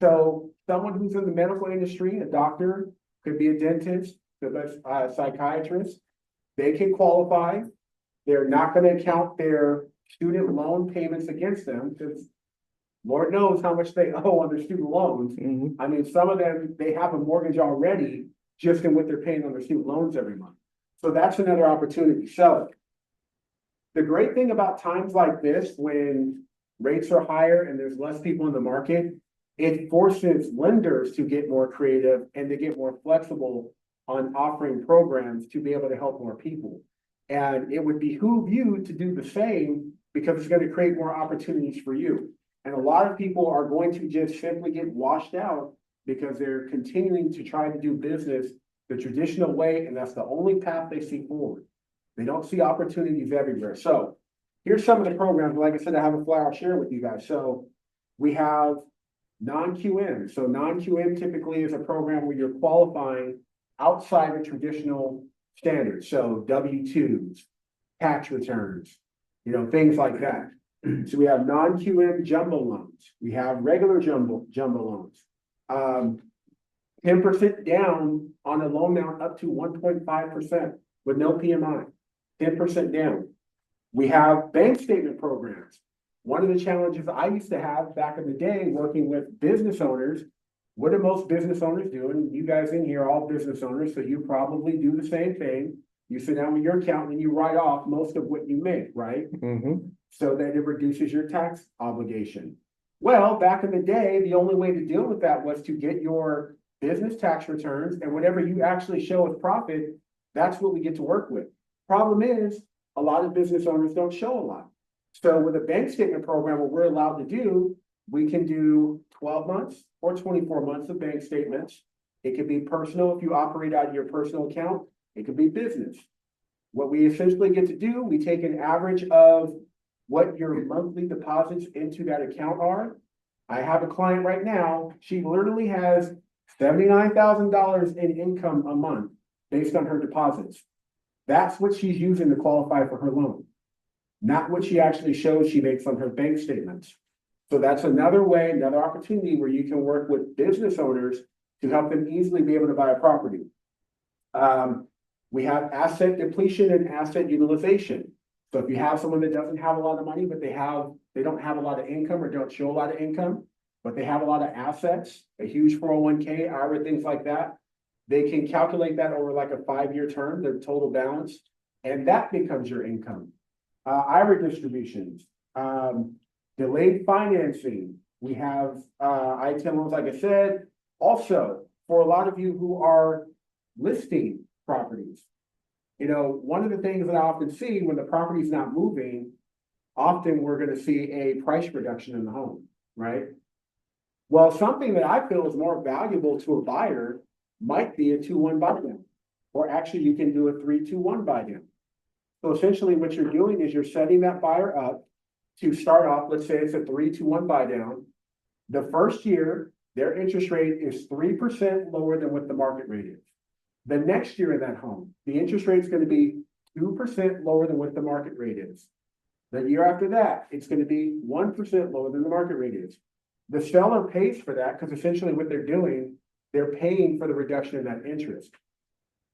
So someone who's in the medical industry, a doctor, could be a dentist, could be a psychiatrist, they can qualify. They're not gonna count their student loan payments against them, because Lord knows how much they owe on their student loans. I mean, some of them, they have a mortgage already just in what they're paying on their student loans every month. So that's another opportunity. So the great thing about times like this, when rates are higher and there's less people in the market, it forces lenders to get more creative and to get more flexible on offering programs to be able to help more people. And it would behoove you to do the same because it's going to create more opportunities for you. And a lot of people are going to just simply get washed out because they're continuing to try to do business the traditional way, and that's the only path they see forward. They don't see opportunities everywhere. So here's some of the programs. Like I said, I have a flyer I'll share with you guys. So we have non-QM. So non-QM typically is a program where you're qualifying outside of traditional standards. So W-2s, tax returns, things like that. So we have non-QM jumbo loans. We have regular jumbo loans. 10% down on a loan amount up to 1.5% with no PMI, 10% down. We have bank statement programs. One of the challenges I used to have back in the day working with business owners, what do most business owners do? And you guys in here are all business owners, so you probably do the same thing. You sit down with your accountant and you write off most of what you make, right? So that it reduces your tax obligation. Well, back in the day, the only way to deal with that was to get your business tax returns, and whatever you actually show as profit, that's what we get to work with. Problem is, a lot of business owners don't show a lot. So with a bank statement program, what we're allowed to do, we can do 12 months or 24 months of bank statements. It could be personal if you operate out of your personal account. It could be business. What we essentially get to do, we take an average of what your monthly deposits into that account are. I have a client right now, she literally has $79,000 in income a month based on her deposits. That's what she's using to qualify for her loan, not what she actually shows she makes on her bank statements. So that's another way, another opportunity where you can work with business owners to help them easily be able to buy a property. We have asset depletion and asset utilization. So if you have someone that doesn't have a lot of money, but they don't have a lot of income or don't show a lot of income, but they have a lot of assets, a huge 401k, IRA, things like that, they can calculate that over like a 5-year term, their total balance, and that becomes your income. IRA distributions, delayed financing. We have I-10 loans, like I said. Also, for a lot of you who are listing properties, one of the things that I often see when the property is not moving, often we're going to see a price reduction in the home, right? Well, something that I feel is more valuable to a buyer might be a 2-1 buy down, or actually you can do a 3-2-1 buy down. So essentially what you're doing is you're setting that buyer up to start off, let's say it's a 3-2-1 buy down. The first year, their interest rate is 3% lower than what the market rate is. The next year in that home, the interest rate is going to be 2% lower than what the market rate is. The year after that, it's going to be 1% lower than the market rate is. The seller pays for that because essentially what they're doing, they're paying for the reduction in that interest.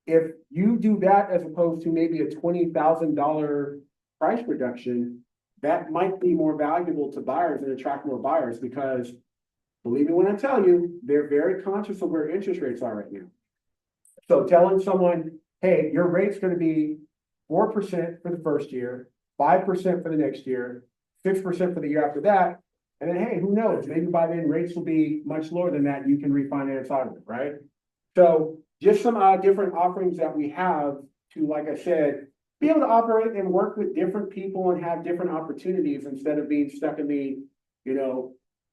if you do that as opposed to maybe a $20,000 price reduction, that might be more valuable to buyers and attract more buyers because believe me when I tell you, they're very conscious of where interest rates are right now. So telling someone, hey, your rate's gonna be 4% for the first year, 5% for the next year, 6% for the year after that. And then, hey, who knows? Maybe by then rates will be much lower than that. You can refinance out of it, right? So just some different offerings that we have to, like I said, be able to operate and work with different people and have different opportunities instead of being stuck in the,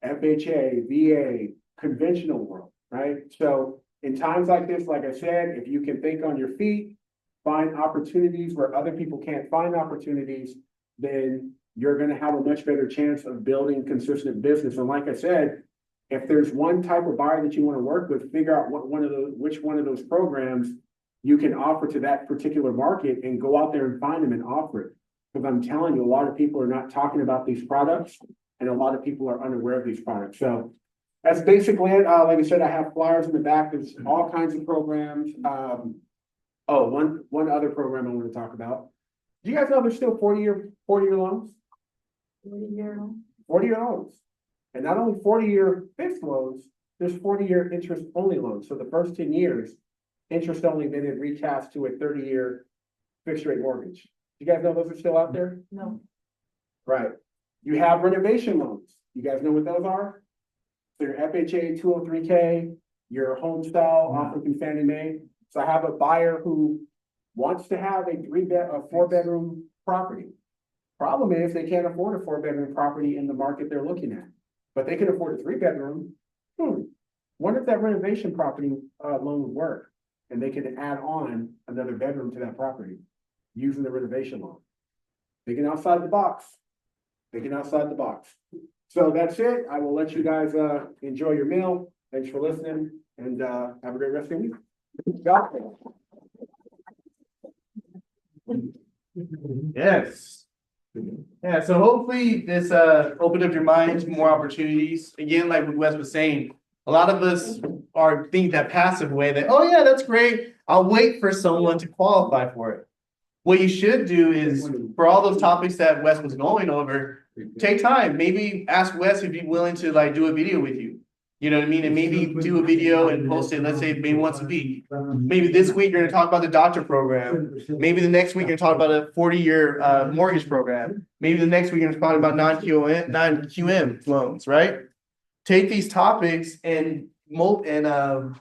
FHA, VA, conventional world, right? So in times like this, like I said, if you can think on your feet, find opportunities where other people can't find opportunities, then you're gonna have a much better chance of building consistent business. And like I said, if there's one type of buyer that you want to work with, figure out which one of those programs you can offer to that particular market and go out there and find them and offer it. Because I'm telling you, a lot of people are not talking about these products and a lot of people are unaware of these products. So that's basically it. Like I said, I have flyers in the back. There's all kinds of programs. One other program I want to talk about. Do you guys know there's still 40-year loans? 40-year loans. And not only 40-year fixed loans, there's 40-year interest only loans. So the first 10 years, interest only, then it recast to a 30-year fixed rate mortgage. You guys know those are still out there? No. Right. You have renovation loans. You guys know what those are? So your FHA 203K, your home style offered through Fannie Mae. So I have a buyer who wants to have a 4-bedroom property. Problem is they can't afford a 4-bedroom property in the market they're looking at, but they can afford a 3-bedroom. Wonder if that renovation property loan would work and they can add on another bedroom to that property using the renovation loan. Thinking outside the box. Thinking outside the box. So that's it. I will let you guys enjoy your meal. Thanks for listening and have a great rest of the week. Yes. Yeah, so hopefully this opened up your mind to more opportunities. Again, like what Wes was saying, a lot of us think that passive way that, oh yeah, that's great. I'll wait for someone to qualify for it. What you should do is for all those topics that Wes was going over, take time. Maybe ask Wes if he'd be willing to like do a video with you. You know what I mean? And maybe do a video and post it, let's say maybe once a week. Maybe this week you're gonna talk about the doctor program. Maybe the next week you're gonna talk about a 40-year mortgage program. Maybe the next week you're gonna talk about non-QM loans, right? Take these topics and video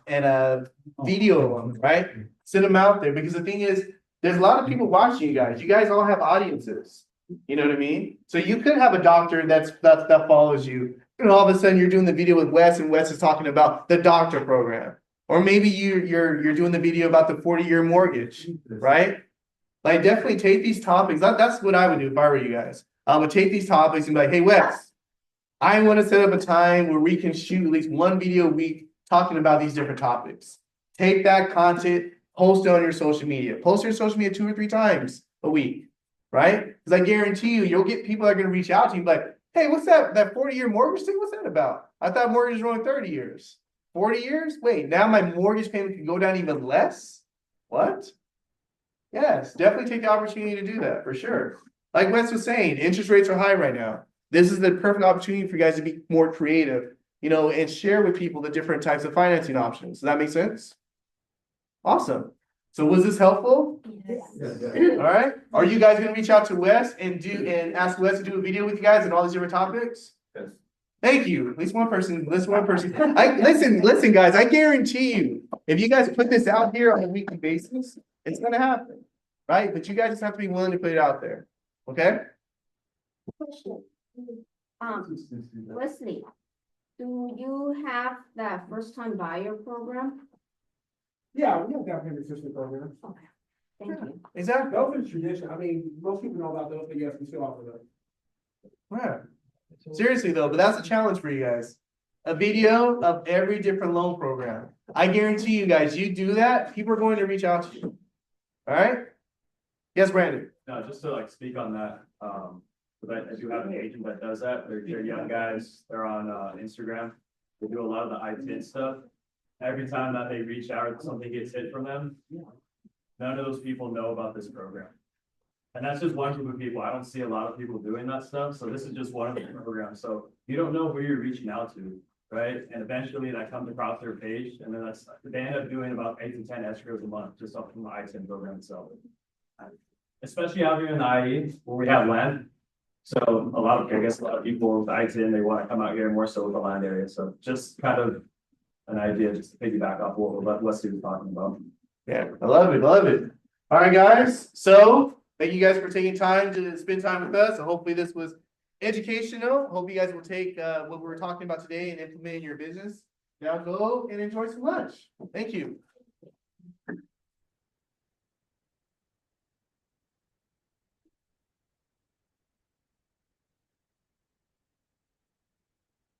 them, right? Send them out there because the thing is, there's a lot of people watching you guys. You guys all have audiences. You know what I mean? So you could have a doctor that follows you. And all of a sudden you're doing the video with Wes and Wes is talking about the doctor program. Or maybe you're doing the video about the 40-year mortgage, right? Like definitely take these topics. That's what I would do if I were you guys. I would take these topics and be like, hey Wes, I want to set up a time where we can shoot at least one video a week talking about these different topics. Take that content, post it on your social media. Post your social media 2 or 3 times a week, right? Because I guarantee you'll get people that are going to reach out to you like, hey, what's that 40-year mortgage thing? What's that about? I thought mortgages were only 30 years. 40 years? Wait, now my mortgage payment can go down even less? What? Yes, definitely take the opportunity to do that for sure. Like Wes was saying, interest rates are high right now. This is the perfect opportunity for you guys to be more creative, and share with people the different types of financing options. Does that make sense? Awesome. So was this helpful? Yes. All right. Are you guys going to reach out to Wes and ask Wes to do a video with you guys on all these different topics? Yes. Thank you. At least one person. Listen, guys. I guarantee you, if you guys put this out here on a weekly basis, it's going to happen, right? But you guys just have to be willing to put it out there. Okay. Question. Wesley, do you have that first-time buyer program? Yeah, we have that assistance program. Okay, thank you. Exactly. Those are traditional. I mean, most people know about those, but yes, we still offer those. Yeah. Seriously though, but that's a challenge for you guys. A video of every different loan program. I guarantee you guys, you do that, people are going to reach out to you. All right? Yes, Brandon. No, just to like speak on that, but I do have an agent that does that. They're young guys. They're on Instagram. They do a lot of the IT stuff. Every time that they reach out, something gets hit from them. none of those people know about this program. And that's just one group of people. I don't see a lot of people doing that stuff. So this is just one of the programs. So you don't know who you're reaching out to, right? And eventually that comes across their page, and then they end up doing about 8 to 10 escrows a month just off from the ITIN program itself. Especially out here in the IE where we have land. So a lot of people with ITIN, they want to come out here more so with the land area. So just kind of an idea, just to piggyback off what Leslie was talking about. Yeah, I love it, love it. All right, guys, so thank you guys for taking time to spend time with us, and hopefully this was educational. Hope you guys will take what we were talking about today and implement in your business. Now go and enjoy some lunch. Thank you.